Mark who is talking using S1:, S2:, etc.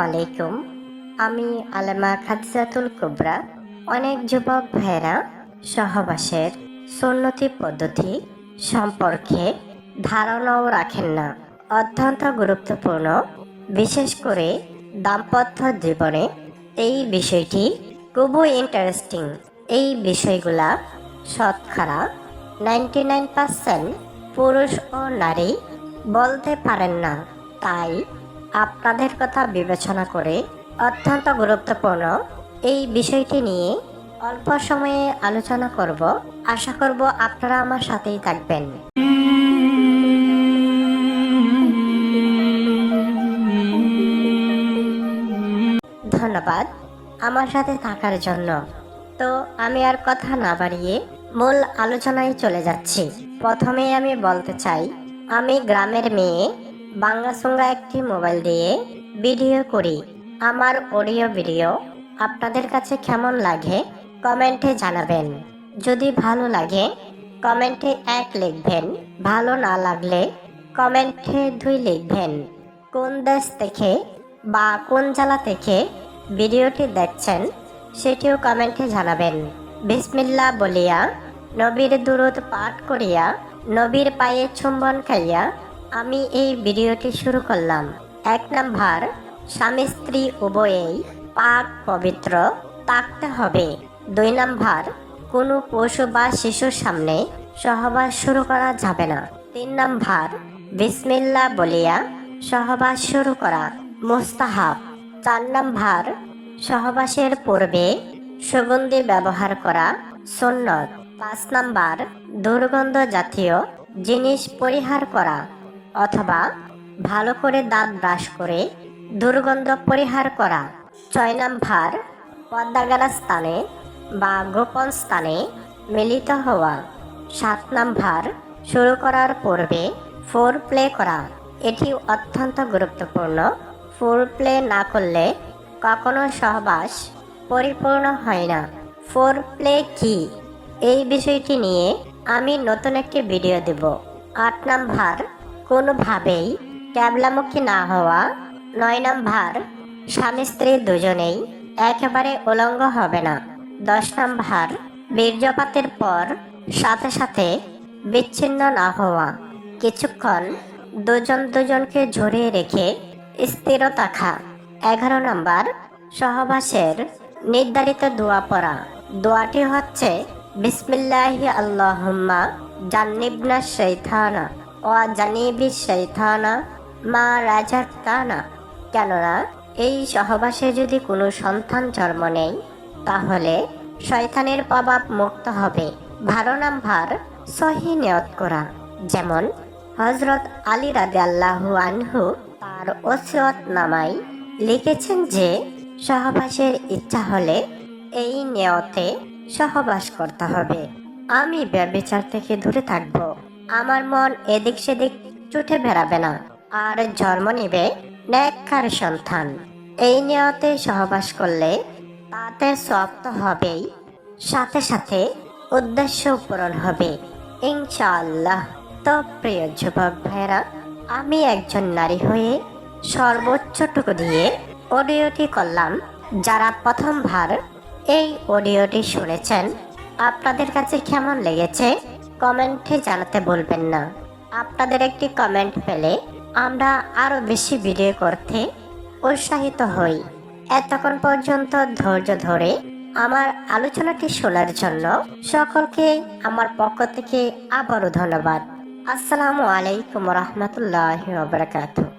S1: আলাইকুম। আমি আলেমা খাদিজাতুল কুবরা। অনেক যুবক ভাইয়েরা সহবাসের সুন্নতি পদ্ধতি সম্পর্কে ধারণাও রাখেন না। অত্যন্ত গুরুত্বপূর্ণ, বিশেষ করে দাম্পত্য জীবনে এই বিষয়টি খুবই ইন্টারেস্টিং। এই বিষয়গুলা শতকরা 99% পুরুষ ও নারী বলতে পারেন না। তাই আপনাদের কথা বিবেচনা করে অত্যন্ত গুরুত্বপূর্ণ এই বিষয়টি নিয়ে অল্প সময়ে আলোচনা করব। আশা করব আপনারা আমার সাথেই থাকবেন। ধন্যবাদ আমার সাথে থাকার জন্য। তো আমি আর কথা না বাড়িয়ে মূল আলোচনায় চলে যাচ্ছি। প্রথমেই আমি বলতে চাই, আমি গ্রামের মেয়ে, বাঙ্গাসুঙ্গা একটি মোবাইল দিয়ে ভিডিও করি। আমার অডিও ভিডিও আপনাদের কাছে কেমন লাগে কমেন্টে জানাবেন। যদি ভালো লাগে কমেন্টে 1 লিখবেন, ভালো না লাগলে কমেন্টে 2 লিখবেন। কোন দেশ থেকে বা কোন জেলা থেকে ভিডিওটি দেখছেন সেটিও কমেন্টে জানাবেন। বিসমিল্লাহ বলিয়া নবীর দুরূদ পাঠ করিয়া নবীর পায়ে চুম্বন খাইয়া আমি এই ভিডিওটি শুরু করলাম। 1 নাম্বার, স্বামী স্ত্রী উভয়েই পাক পবিত্র থাকতে হবে। 2 নাম্বার, কোনো পশু বা শিশুর সামনে সহবাস শুরু করা যাবে না। 3 নাম্বার, বিসমিল্লাহ বলিয়া সহবাস শুরু করা মুস্তাহাব। 4 নাম্বার, সহবাসের পূর্বে সুগন্ধি ব্যবহার করা সুন্নত। 5 নাম্বার, দুর্গন্ধ জাতীয় জিনিস পরিহার করা অথবা ভালো করে দাঁত ব্রাশ করে দুর্গন্ধ পরিহার করা। 6 নাম্বার, পর্দাগারা স্থানে বা গোপন স্থানে মিলিত হওয়া। 7 নাম্বার, শুরু করার পূর্বে ফোর প্লে করা। এটি অত্যন্ত গুরুত্বপূর্ণ। ফোর প্লে না করলে কখনো সহবাস পরিপূর্ণ হয় না। ফোর প্লে কি, এই বিষয়টি নিয়ে আমি নতুন একটি ভিডিও দেব। 8 নাম্বার, কোনোভাবেই ক্যাবলামুখী না হওয়া। 9 নাম্বার, স্বামী স্ত্রী দুজনেই একেবারে উলঙ্গ হবে না। 10 নাম্বার, বীর্যপাতের পর সাথে সাথে বিচ্ছিন্ন না হওয়া। কিছুক্ষণ দুজনকে ঝরিয়ে রেখে স্থির থাকা। 11 নাম্বার, সহবাসের নির্ধারিত দোয়া পড়া। দোয়াটি হচ্ছে বিসমিল্লাহি আল্লাহুম্মা জান্নিবনা শাইতানা ওয়া জানিবিশ শাইতানা মা রাযাকতানা। কেননা এই সহবাসে যদি কোনো সন্তান জন্ম নেয় তাহলে শয়তানের প্রভাব মুক্ত হবে। 12 নাম্বার, সহি নিয়ত করা। যেমন হযরত আলী রাদিয়াল্লাহু আনহু তার ওসিয়ত নামায় লিখেছেন যে সহবাসের ইচ্ছা হলে এই নিয়তে সহবাস করতে হবে। আমি ব্যভিচার থেকে দূরে থাকব, আমার মন এদিক সেদিক ছুটে বেড়াবে না, আর জন্ম নিবে নেককার সন্তান। এই নিয়তে সহবাস করলে তাতে সওয়াব তো হবেই, সাথে সাথে উদ্দেশ্য পূরণ হবে ইনশাআল্লাহ। তো প্রিয় যুবক ভাইরা, আমি একজন নারী হয়ে সর্বোচ্চটুকু দিয়ে অডিওটি করলাম। যারা প্রথমবার এই অডিওটি শুনেছেন আপনাদের কাছে কেমন লেগেছে কমেন্টে জানাতে বলবেন না। আপনাদের একটি কমেন্ট পেলে আমরা আরো বেশি ভিডিও করতে উৎসাহিত হই। এতক্ষণ পর্যন্ত ধৈর্য ধরে আমার আলোচনাটি শোনার জন্য সকলকে আমার পক্ষ থেকে আবারও ধন্যবাদ। আসসালামু আলাইকুম রহমতুল্লাহি ওয়া বারাকাতুহু।